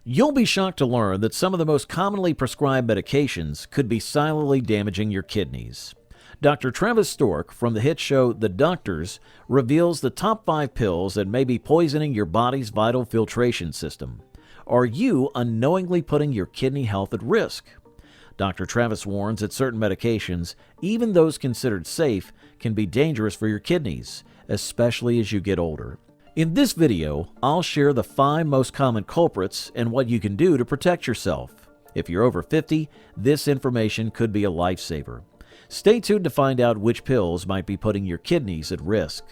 You'll be shocked to learn that some of the most commonly prescribed medications could be silently damaging your kidneys. Dr. Travis Stork from the hit show The Doctors reveals the top 5 pills that may be poisoning your body's vital filtration system. Are you unknowingly putting your kidney health at risk? Dr. Travis warns that certain medications, even those considered safe, can be dangerous for your kidneys, especially as you get older. In this video, I'll share the 5 most common culprits and what you can do to protect yourself. If you're over 50, this information could be a lifesaver. Stay tuned to find out which pills might be putting your kidneys at risk.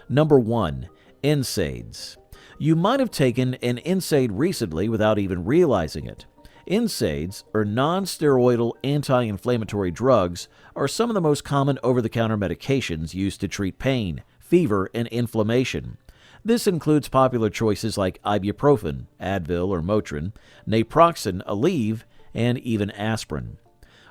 Number 1. NSAIDs. You might have taken an NSAID recently without even realizing it. NSAIDs, or non-steroidal anti-inflammatory drugs, are some of the most common over-the-counter medications used to treat pain, fever, and inflammation. This includes popular choices like ibuprofen, Advil or Motrin, naproxen, Aleve, and even aspirin.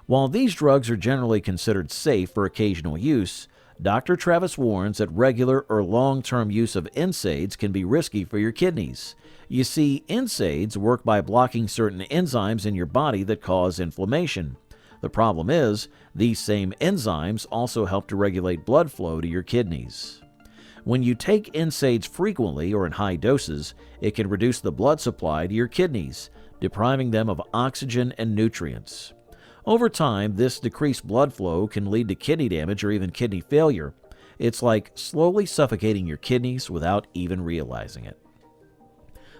While these drugs are generally considered safe for occasional use, Dr. Travis warns that regular or long-term use of NSAIDs can be risky for your kidneys. You see, NSAIDs work by blocking certain enzymes in your body that cause inflammation. The problem is, these same enzymes also help to regulate blood flow to your kidneys. When you take NSAIDs frequently or in high doses, it can reduce the blood supply to your kidneys, depriving them of oxygen and nutrients. Over time, this decreased blood flow can lead to kidney damage or even kidney failure. It's like slowly suffocating your kidneys without even realizing it.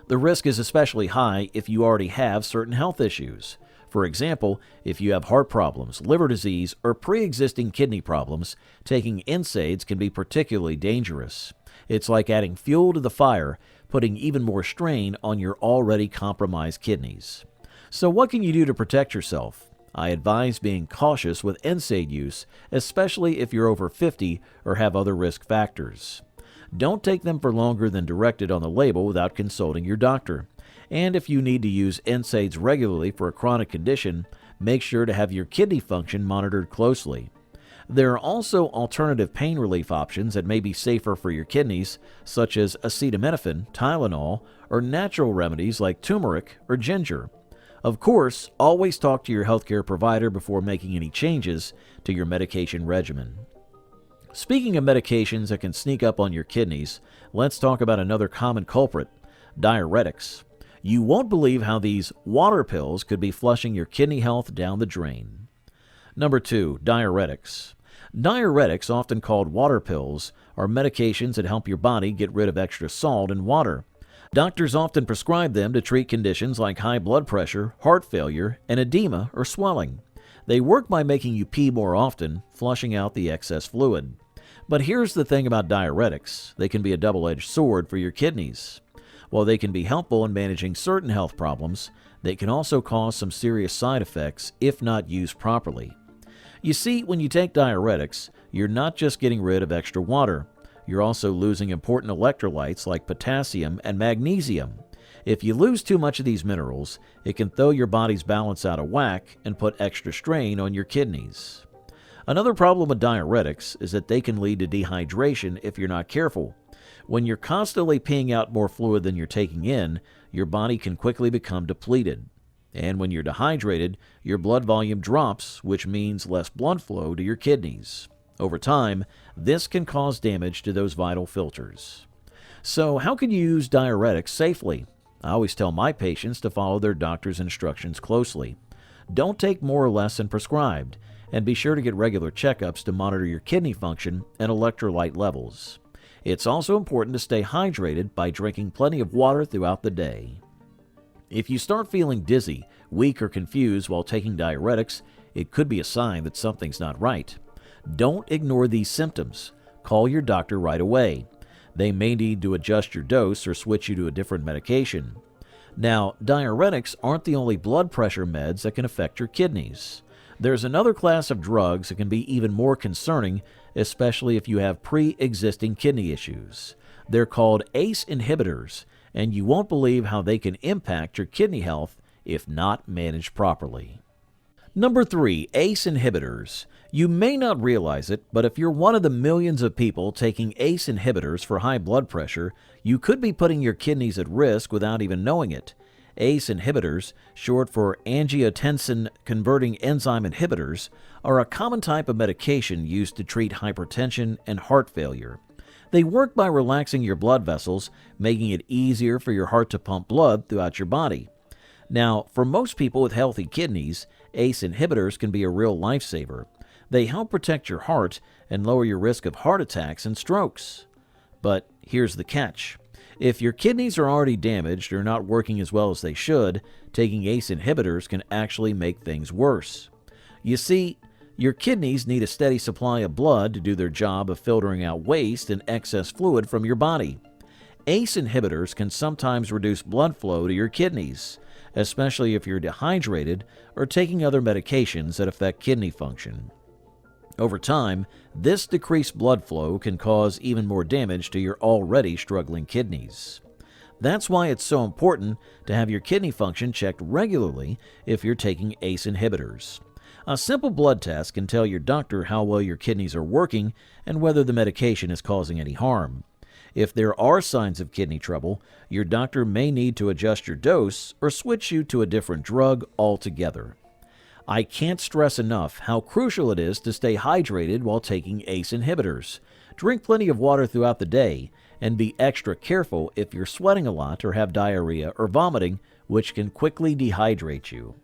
The risk is especially high if you already have certain health issues. For example, if you have heart problems, liver disease, or pre-existing kidney problems, taking NSAIDs can be particularly dangerous. It's like adding fuel to the fire, putting even more strain on your already compromised kidneys. So what can you do to protect yourself? I advise being cautious with NSAID use, especially if you're over 50 or have other risk factors. Don't take them for longer than directed on the label without consulting your doctor. And if you need to use NSAIDs regularly for a chronic condition, make sure to have your kidney function monitored closely. There are also alternative pain relief options that may be safer for your kidneys, such as acetaminophen, Tylenol, or natural remedies like turmeric or ginger. Of course, always talk to your healthcare provider before making any changes to your medication regimen. Speaking of medications that can sneak up on your kidneys, let's talk about another common culprit, diuretics. You won't believe how these water pills could be flushing your kidney health down the drain. Number 2. Diuretics. Diuretics, often called water pills, are medications that help your body get rid of extra salt and water. Doctors often prescribe them to treat conditions like high blood pressure, heart failure, and edema or swelling. They work by making you pee more often, flushing out the excess fluid. But here's the thing about diuretics. They can be a double-edged sword for your kidneys. While they can be helpful in managing certain health problems, they can also cause some serious side effects if not used properly. You see, when you take diuretics, you're not just getting rid of extra water. You're also losing important electrolytes like potassium and magnesium. If you lose too much of these minerals, it can throw your body's balance out of whack and put extra strain on your kidneys. Another problem with diuretics is that they can lead to dehydration if you're not careful. When you're constantly peeing out more fluid than you're taking in, your body can quickly become depleted. And when you're dehydrated, your blood volume drops, which means less blood flow to your kidneys. Over time, this can cause damage to those vital filters. So how can you use diuretics safely? I always tell my patients to follow their doctor's instructions closely. Don't take more or less than prescribed, and be sure to get regular checkups to monitor your kidney function and electrolyte levels. It's also important to stay hydrated by drinking plenty of water throughout the day. If you start feeling dizzy, weak, or confused while taking diuretics, it could be a sign that something's not right. Don't ignore these symptoms. Call your doctor right away. They may need to adjust your dose or switch you to a different medication. Now, diuretics aren't the only blood pressure meds that can affect your kidneys. There's another class of drugs that can be even more concerning, especially if you have pre-existing kidney issues. They're called ACE inhibitors, and you won't believe how they can impact your kidney health if not managed properly. Number 3. ACE inhibitors. You may not realize it, but if you're one of the millions of people taking ACE inhibitors for high blood pressure, you could be putting your kidneys at risk without even knowing it. ACE inhibitors, short for angiotensin-converting enzyme inhibitors, are a common type of medication used to treat hypertension and heart failure. They work by relaxing your blood vessels, making it easier for your heart to pump blood throughout your body. Now, for most people with healthy kidneys, ACE inhibitors can be a real lifesaver. They help protect your heart and lower your risk of heart attacks and strokes. But here's the catch. If your kidneys are already damaged or not working as well as they should, taking ACE inhibitors can actually make things worse. You see, your kidneys need a steady supply of blood to do their job of filtering out waste and excess fluid from your body. ACE inhibitors can sometimes reduce blood flow to your kidneys, especially if you're dehydrated or taking other medications that affect kidney function. Over time, this decreased blood flow can cause even more damage to your already struggling kidneys. That's why it's so important to have your kidney function checked regularly if you're taking ACE inhibitors. A simple blood test can tell your doctor how well your kidneys are working and whether the medication is causing any harm. If there are signs of kidney trouble, your doctor may need to adjust your dose or switch you to a different drug altogether. I can't stress enough how crucial it is to stay hydrated while taking ACE inhibitors. Drink plenty of water throughout the day, and be extra careful if you're sweating a lot or have diarrhea or vomiting, which can quickly dehydrate you.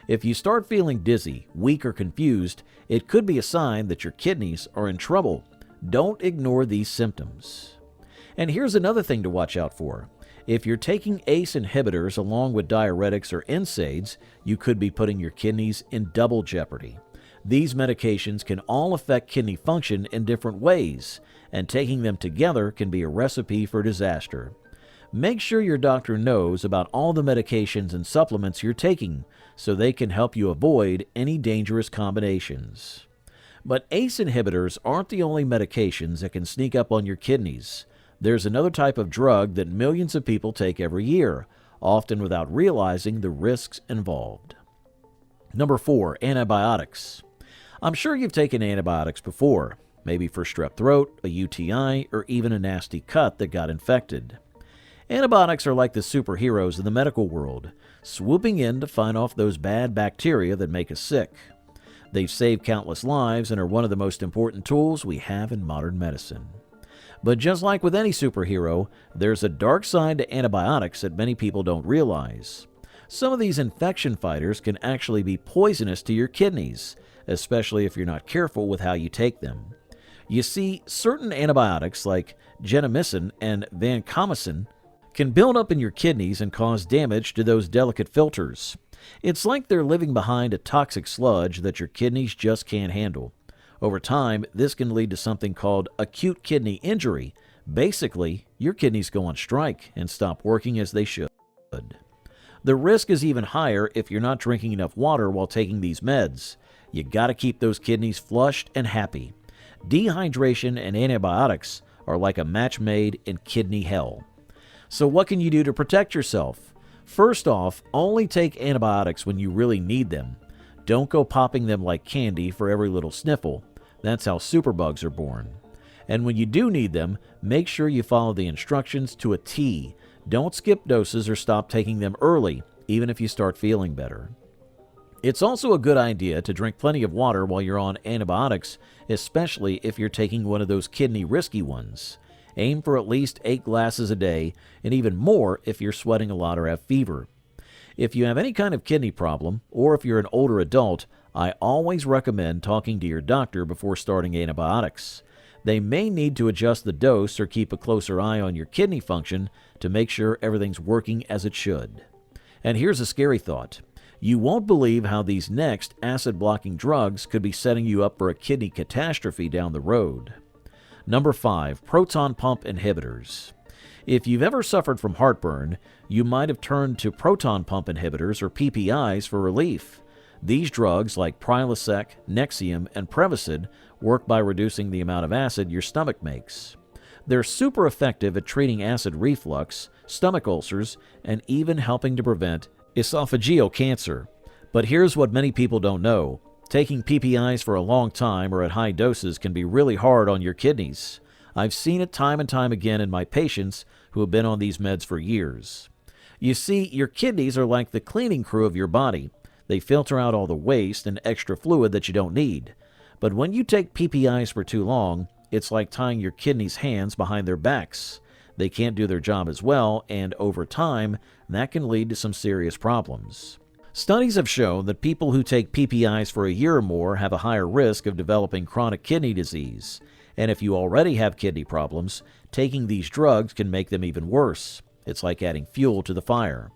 If you start feeling dizzy, weak, or confused, it could be a sign that your kidneys are in trouble. Don't ignore these symptoms. And here's another thing to watch out for. If you're taking ACE inhibitors along with diuretics or NSAIDs, you could be putting your kidneys in double jeopardy. These medications can all affect kidney function in different ways, and taking them together can be a recipe for disaster. Make sure your doctor knows about all the medications and supplements you're taking so they can help you avoid any dangerous combinations. But ACE inhibitors aren't the only medications that can sneak up on your kidneys. There's another type of drug that millions of people take every year, often without realizing the risks involved. Number 4, antibiotics. I'm sure you've taken antibiotics before, maybe for strep throat, a UTI, or even a nasty cut that got infected. Antibiotics are like the superheroes in the medical world, swooping in to fight off those bad bacteria that make us sick. They've saved countless lives and are one of the most important tools we have in modern medicine. But just like with any superhero, there's a dark side to antibiotics that many people don't realize. Some of these infection fighters can actually be poisonous to your kidneys, especially if you're not careful with how you take them. You see, certain antibiotics like gentamicin and vancomycin can build up in your kidneys and cause damage to those delicate filters. It's like they're living behind a toxic sludge that your kidneys just can't handle. Over time, this can lead to something called acute kidney injury. Basically, your kidneys go on strike and stop working as they should. The risk is even higher if you're not drinking enough water while taking these meds. You gotta keep those kidneys flushed and happy. Dehydration and antibiotics are like a match made in kidney hell. So what can you do to protect yourself? First off, only take antibiotics when you really need them. Don't go popping them like candy for every little sniffle. That's how superbugs are born. And when you do need them, make sure you follow the instructions to a T. Don't skip doses or stop taking them early, even if you start feeling better. It's also a good idea to drink plenty of water while you're on antibiotics, especially if you're taking one of those kidney risky ones. Aim for at least 8 glasses a day, and even more if you're sweating a lot or have fever. If you have any kind of kidney problem, or if you're an older adult, I always recommend talking to your doctor before starting antibiotics. They may need to adjust the dose or keep a closer eye on your kidney function to make sure everything's working as it should. And here's a scary thought. You won't believe how these next acid-blocking drugs could be setting you up for a kidney catastrophe down the road. Number 5, proton pump inhibitors. If you've ever suffered from heartburn, you might have turned to proton pump inhibitors or PPIs for relief. These drugs, like Prilosec, Nexium, and Prevacid, work by reducing the amount of acid your stomach makes. They're super effective at treating acid reflux, stomach ulcers, and even helping to prevent esophageal cancer. But here's what many people don't know. Taking PPIs for a long time or at high doses can be really hard on your kidneys. I've seen it time and time again in my patients who have been on these meds for years. You see, your kidneys are like the cleaning crew of your body. They filter out all the waste and extra fluid that you don't need. But when you take PPIs for too long, it's like tying your kidneys' hands behind their backs. They can't do their job as well, and over time, that can lead to some serious problems. Studies have shown that people who take PPIs for a year or more have a higher risk of developing chronic kidney disease. And if you already have kidney problems, taking these drugs can make them even worse. It's like adding fuel to the fire.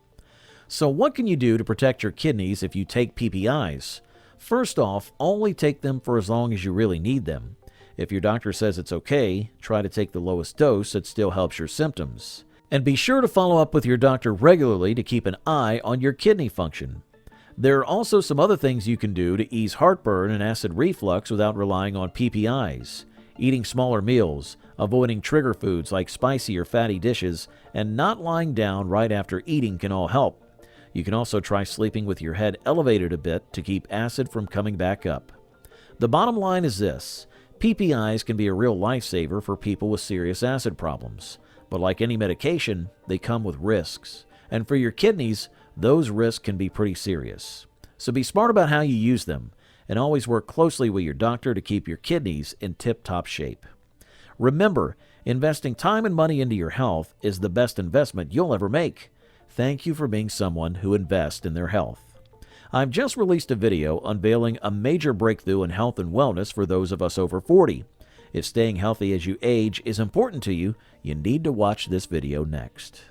So what can you do to protect your kidneys if you take PPIs? First off, only take them for as long as you really need them. If your doctor says it's okay, try to take the lowest dose that still helps your symptoms. And be sure to follow up with your doctor regularly to keep an eye on your kidney function. There are also some other things you can do to ease heartburn and acid reflux without relying on PPIs. Eating smaller meals, avoiding trigger foods like spicy or fatty dishes, and not lying down right after eating can all help. You can also try sleeping with your head elevated a bit to keep acid from coming back up. The bottom line is this: PPIs can be a real lifesaver for people with serious acid problems. But like any medication, they come with risks. And for your kidneys, those risks can be pretty serious. So be smart about how you use them, and always work closely with your doctor to keep your kidneys in tip-top shape. Remember, investing time and money into your health is the best investment you'll ever make. Thank you for being someone who invests in their health. I've just released a video unveiling a major breakthrough in health and wellness for those of us over 40. If staying healthy as you age is important to you, you need to watch this video next.